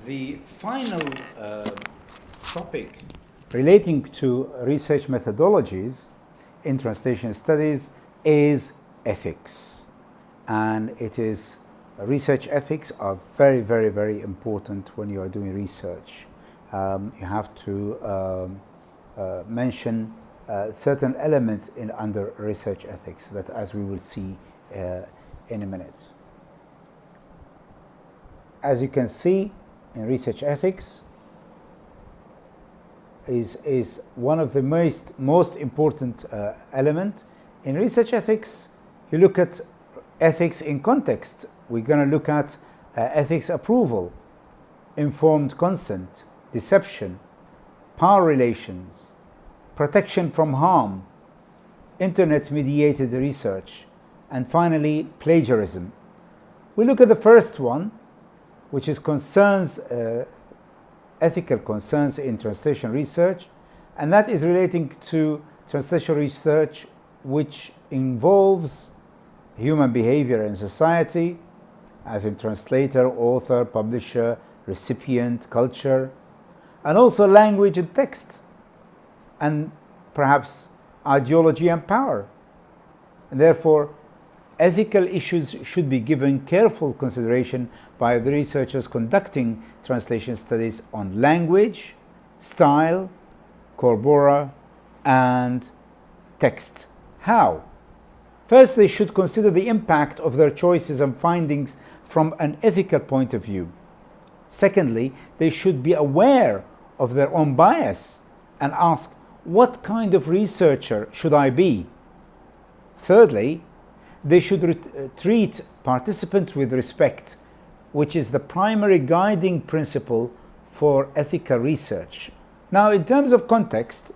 The final topic relating to research methodologies in translation studies is ethics. And it is research ethics are very, very, very important when you are doing research. You have to mention certain elements under research ethics that, as we will see in a minute. As you can see, in research ethics is one of the most important element. In research ethics, you look at ethics in context. We're going to look at ethics approval, informed consent, deception, power relations, protection from harm, internet-mediated research, and finally, plagiarism. We look at the first one, which is ethical concerns in translation research, and that is relating to translation research which involves human behavior in society, as in translator, author, publisher, recipient, culture, and also language and text, and perhaps ideology and power. And therefore, ethical issues should be given careful consideration by the researchers conducting translation studies on language, style, corpora, and text. How? First, they should consider the impact of their choices and findings from an ethical point of view. Secondly, they should be aware of their own bias and ask, what kind of researcher should I be? Thirdly, they should treat participants with respect, which is the primary guiding principle for ethical research. Now, in terms of context,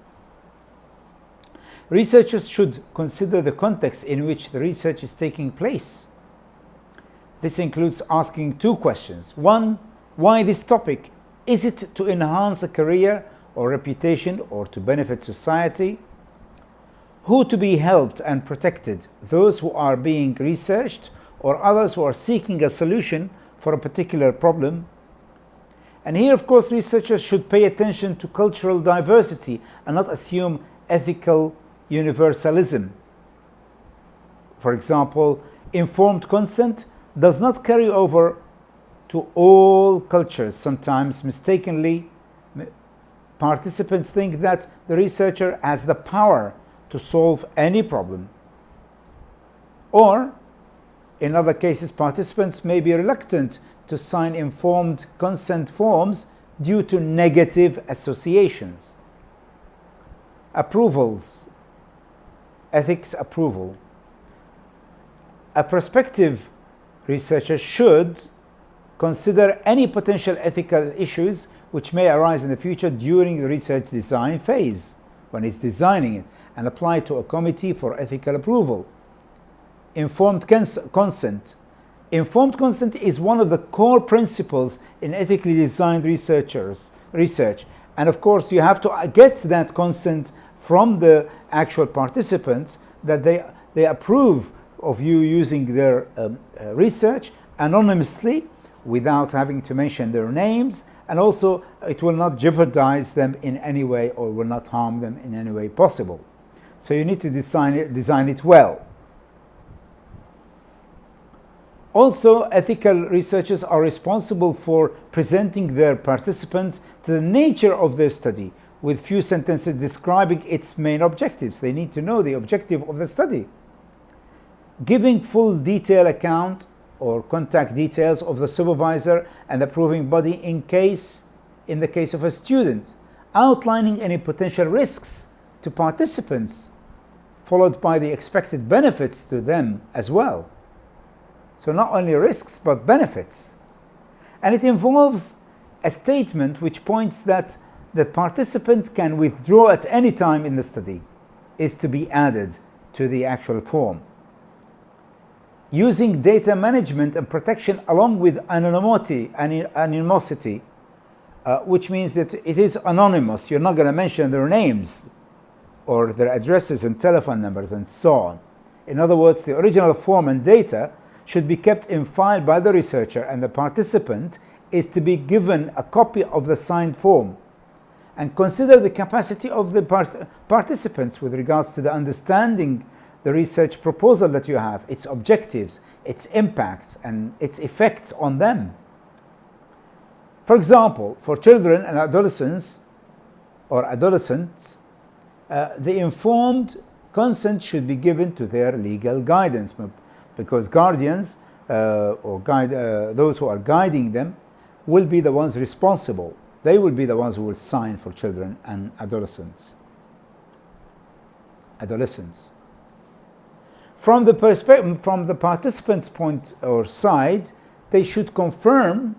researchers should consider the context in which the research is taking place. This includes asking two questions. One, why this topic? Is it to enhance a career or reputation or to benefit society? Who to be helped and protected? Those who are being researched or others who are seeking a solution for a particular problem? And here, of course, researchers should pay attention to cultural diversity and not assume ethical universalism. For example, informed consent does not carry over to all cultures. Sometimes, mistakenly, participants think that the researcher has the power to solve any problem. Or, in other cases, participants may be reluctant to sign informed consent forms due to negative associations. Approvals, ethics approval. A prospective researcher should consider any potential ethical issues which may arise in the future during the research design phase, when it's designing it, and apply to a committee for ethical approval. Informed consent. Informed consent is one of the core principles in ethically designed research. And of course, you have to get that consent from the actual participants that they approve of you using their research anonymously without having to mention their names, and also it will not jeopardize them in any way or will not harm them in any way possible. So you need to design it well. Also, ethical researchers are responsible for presenting their participants to the nature of their study with few sentences describing its main objectives. They need to know the objective of the study. Giving full detailed account or contact details of the supervisor and approving body in the case of a student. Outlining any potential risks to participants, followed by the expected benefits to them as well. So not only risks, but benefits. And it involves a statement which points that the participant can withdraw at any time in the study, is to be added to the actual form. Using data management and protection along with anonymity, which means that it is anonymous. You're not going to mention their names or their addresses and telephone numbers and so on. In other words, the original form and data should be kept in file by the researcher and the participant is to be given a copy of the signed form and consider the capacity of the participants with regards to the understanding the research proposal that you have, its objectives, its impacts, and its effects on them. For example, for children and adolescents, the informed consent should be given to their legal guidance, because guardians those who are guiding them will be the ones responsible. They will be the ones who will sign for children and adolescents. From the participants' point or side, they should confirm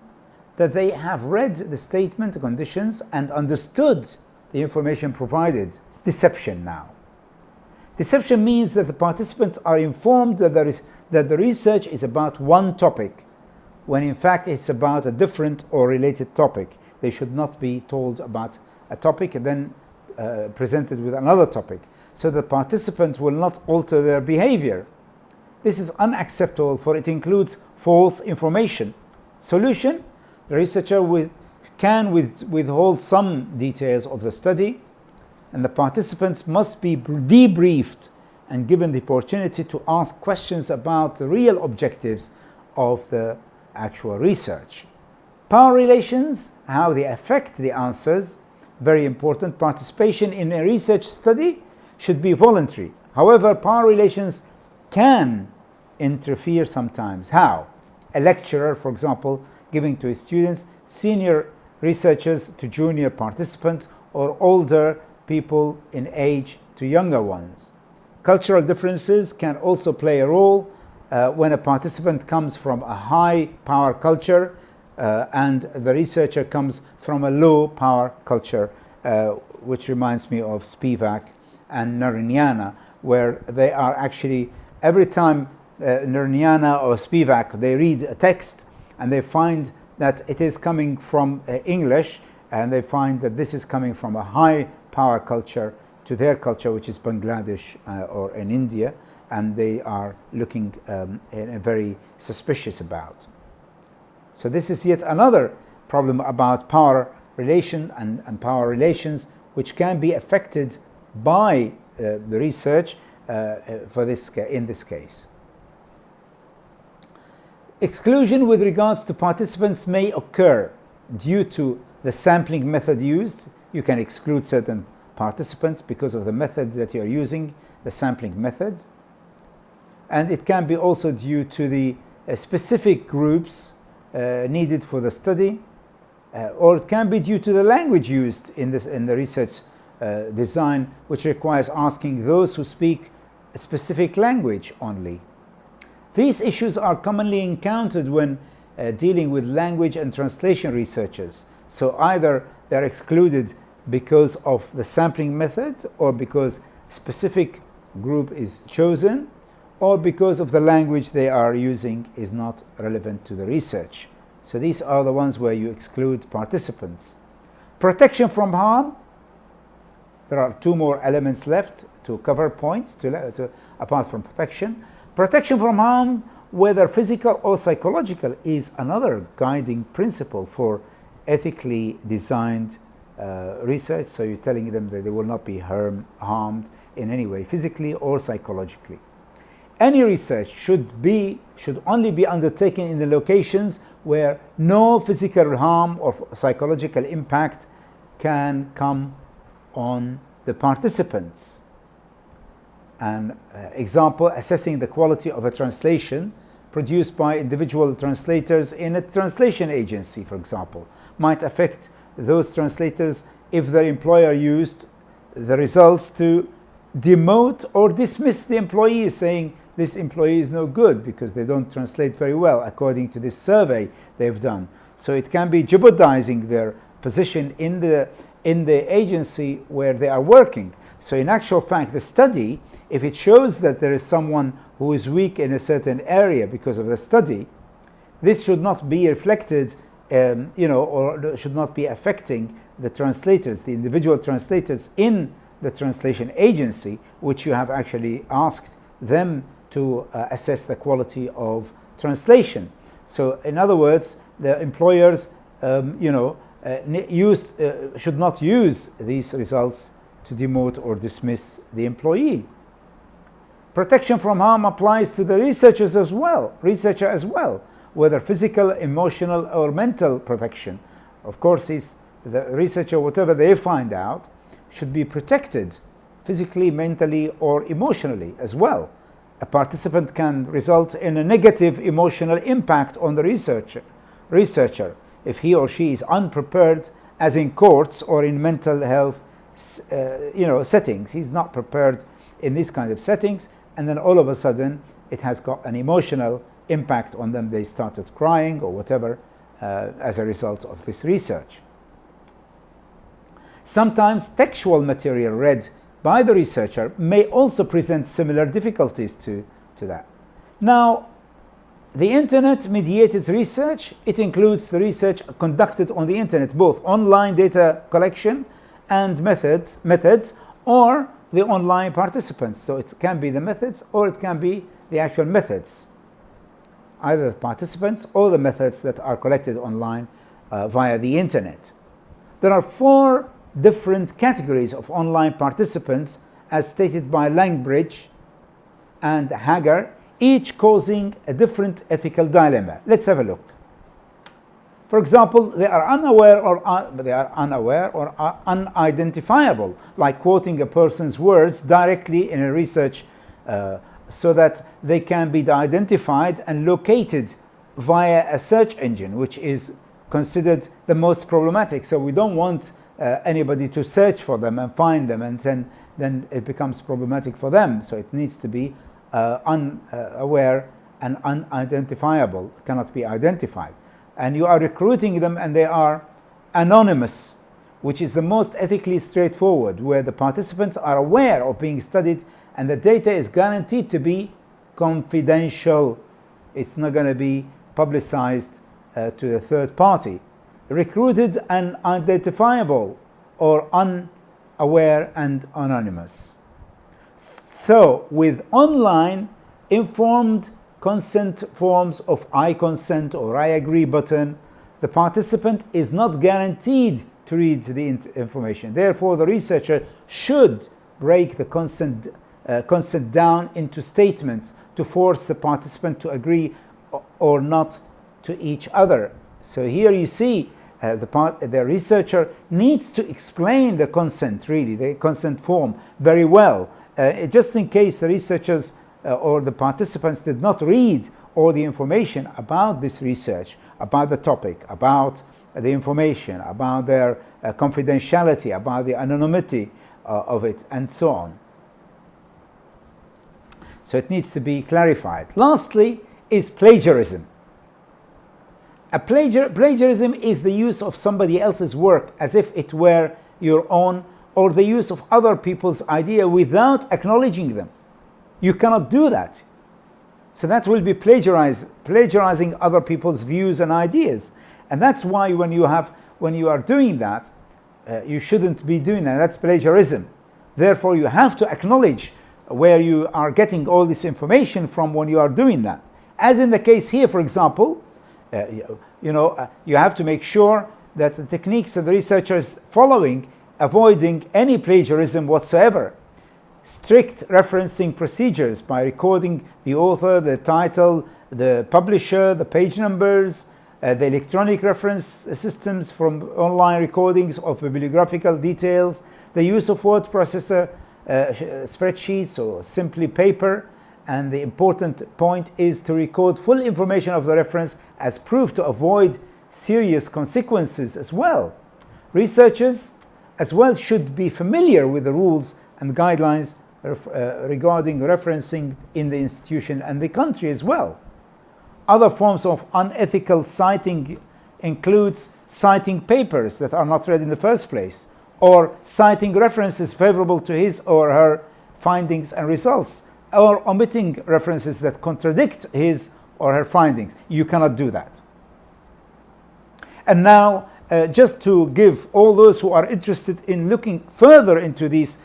that they have read the statement, the conditions, and understood the information provided. Deception now. Deception means that the participants are informed that the research is about one topic, when in fact it's about a different or related topic. They should not be told about a topic and then presented with another topic, so the participants will not alter their behavior. This is unacceptable, for it includes false information. Solution: the researcher can withhold some details of the study, and the participants must be debriefed and given the opportunity to ask questions about the real objectives of the actual research. Power relations, how they affect the answers, very important. Participation in a research study should be voluntary. However, power relations can interfere sometimes. How? A lecturer, for example, giving to his students, senior researchers to junior participants, or older people in age to younger ones. Cultural differences can also play a role when a participant comes from a high power culture and the researcher comes from a low power culture, which reminds me of Spivak and Narayana, where they are actually, every time Narayana or Spivak, they read a text and they find that it is coming from English, and they find that this is coming from a high power culture to their culture, which is Bangladesh or in India, and they are looking very suspicious about. So this is yet another problem about power relation and power relations, which can be affected by the research in this case. Exclusion with regards to participants may occur due to the sampling method used. You can exclude certain participants because of the method that you're using, the sampling method. And it can be also due to the specific groups needed for the study, or it can be due to the language used in the research design, which requires asking those who speak a specific language only. These issues are commonly encountered when dealing with language and translation researchers. So either they're excluded because of the sampling method, or because a specific group is chosen, or because of the language they are using is not relevant to the research. So these are the ones where you exclude participants. Protection from harm. There are two more elements left to cover points apart from protection. Protection from harm, whether physical or psychological, is another guiding principle for ethically designed research. So you're telling them that they will not be harmed in any way, physically or psychologically. Any research should only be undertaken in the locations where no physical harm or psychological impact can come on the participants. An example, assessing the quality of a translation produced by individual translators in a translation agency, for example, might affect those translators if their employer used the results to demote or dismiss the employee, saying this employee is no good because they don't translate very well according to this survey they've done. So it can be jeopardizing their position in the agency where they are working. So in actual fact, the study, if it shows that there is someone who is weak in a certain area because of the study, this should not be reflected, or should not be affecting the translators, the individual translators in the translation agency, which you have actually asked them to assess the quality of translation. So in other words, the employers should not use these results to demote or dismiss the employee. Protection from harm applies to the researcher as well, whether physical, emotional, or mental protection. Of course, the researcher, whatever they find out, should be protected physically, mentally, or emotionally as well. A participant can result in a negative emotional impact on the researcher if he or she is unprepared, as in courts or in mental health settings. He's not prepared in these kind of settings, and then all of a sudden it has got an emotional impact on them. They started crying or whatever as a result of this research. Sometimes textual material read by the researcher may also present similar difficulties to that. Now, the internet-mediated research, it includes the research conducted on the internet, both online data collection and methods, or the online participants. So it can be the methods or it can be the actual methods, either the participants or the methods that are collected online via the internet. There are 4 different categories of online participants as stated by Langbridge and Hager, each causing a different ethical dilemma. Let's have a look. For example, they are unaware or are unidentifiable, like quoting a person's words directly in a research so that they can be identified and located via a search engine, which is considered the most problematic. So we don't want anybody to search for them and find them, and then it becomes problematic for them. So it needs to be unaware and unidentifiable, cannot be identified. And you are recruiting them and they are anonymous, which is the most ethically straightforward, where the participants are aware of being studied and the data is guaranteed to be confidential. It's not going to be publicized to the third party. Recruited and unidentifiable, or unaware and anonymous. So with online informed consent forms of I consent or I agree button, the participant is not guaranteed to read the information. Therefore, the researcher should break the consent down into statements to force the participant to agree or not to each other. So here you see the researcher needs to explain the consent, really, the consent form very well, just in case the researchers or the participants did not read all the information about this research, about the topic, about the information, about their confidentiality, about the anonymity of it, and so on. So it needs to be clarified. Lastly is plagiarism. Plagiarism is the use of somebody else's work as if it were your own, or the use of other people's idea without acknowledging them. You cannot do that. So that will be plagiarizing other people's views and ideas. And that's why when you are doing that, you shouldn't be doing that. That's plagiarism. Therefore, you have to acknowledge where you are getting all this information from when you are doing that. As in the case here, for example, you have to make sure that the techniques that the researcher is following, avoiding any plagiarism whatsoever. Strict referencing procedures by recording the author, the title, the publisher, the page numbers, the electronic reference systems from online recordings of bibliographical details, the use of word processor spreadsheets or simply paper. And the important point is to record full information of the reference as proof to avoid serious consequences as well. Researchers as well should be familiar with the rules and guidelines regarding referencing in the institution and the country as well. Other forms of unethical citing includes citing papers that are not read in the first place, or citing references favorable to his or her findings and results, or omitting references that contradict his or her findings. You cannot do that. And now, just to give all those who are interested in looking further into these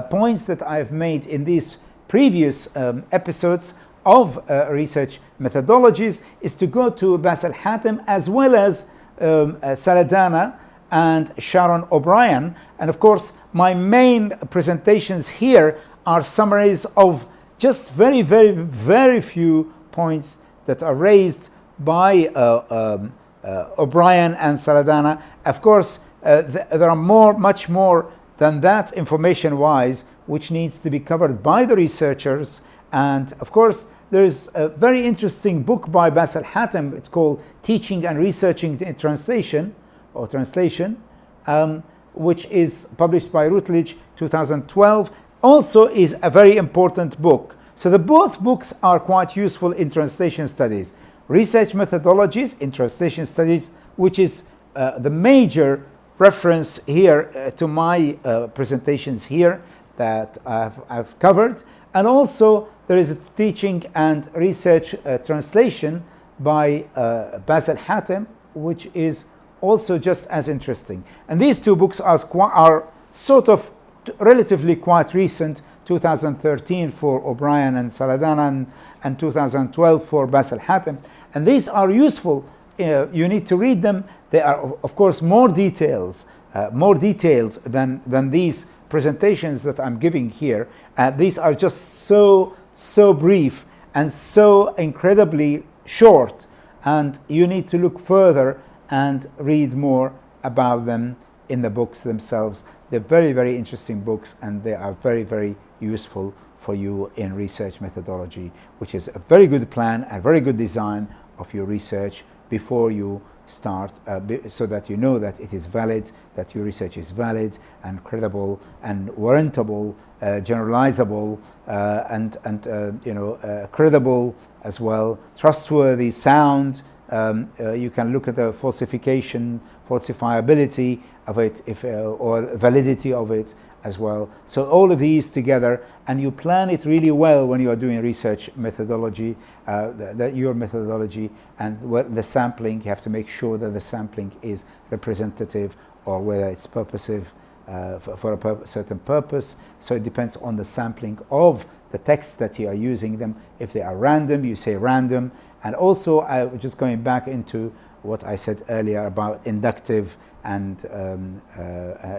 points that I've made in these previous episodes of research methodologies, is to go to Bas al-Hatem as well as Saladana and Sharon O'Brien. And of course, my main presentations here are summaries of just very, very, very few points that are raised by O'Brien and Saladana. Of course, there are much more than that information-wise, which needs to be covered by the researchers. And of course, there's a very interesting book by Bassel Hatem. It's called Teaching and Researching in Translation, which is published by Routledge 2012. Also is a very important book. So both books are quite useful in translation studies. Research Methodologies in Translation Studies, which is the major reference here to my presentations here that I've covered. And also there is a Teaching and Research Translation by Bassel Hatem, which is also just as interesting. And these two books are sort of relatively quite recent, 2013 for O'Brien and Saladana, and 2012 for Bassel Hatem. And these are useful. You need to read them. They are, of course, more detailed than these presentations that I'm giving here. These are just so brief and so incredibly short, and you need to look further and read more about them in the books themselves. They're very, very interesting books, and they are very, very useful for you in research methodology, which is a very good plan, a very good design of your research before you start, so that you know that it is valid, that your research is valid and credible and warrantable, generalizable, and credible as well, trustworthy, sound. You can look at the falsifiability of it, or validity of it as well. So all of these together, and you plan it really well when you are doing research methodology, your methodology, and the sampling. You have to make sure that the sampling is representative, or whether it's purposive for a certain purpose. So it depends on the sampling of the texts that you are using them. If they are random, you say random. And also, just going back into what I said earlier about inductive and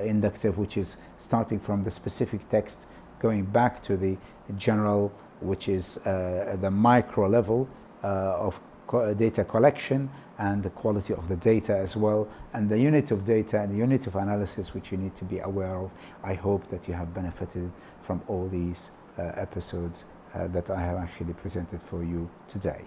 inductive, which is starting from the specific text, going back to the general, which is the micro level of data collection and the quality of the data as well, and the unit of data and the unit of analysis, which you need to be aware of. I hope that you have benefited from all these episodes that I have actually presented for you today.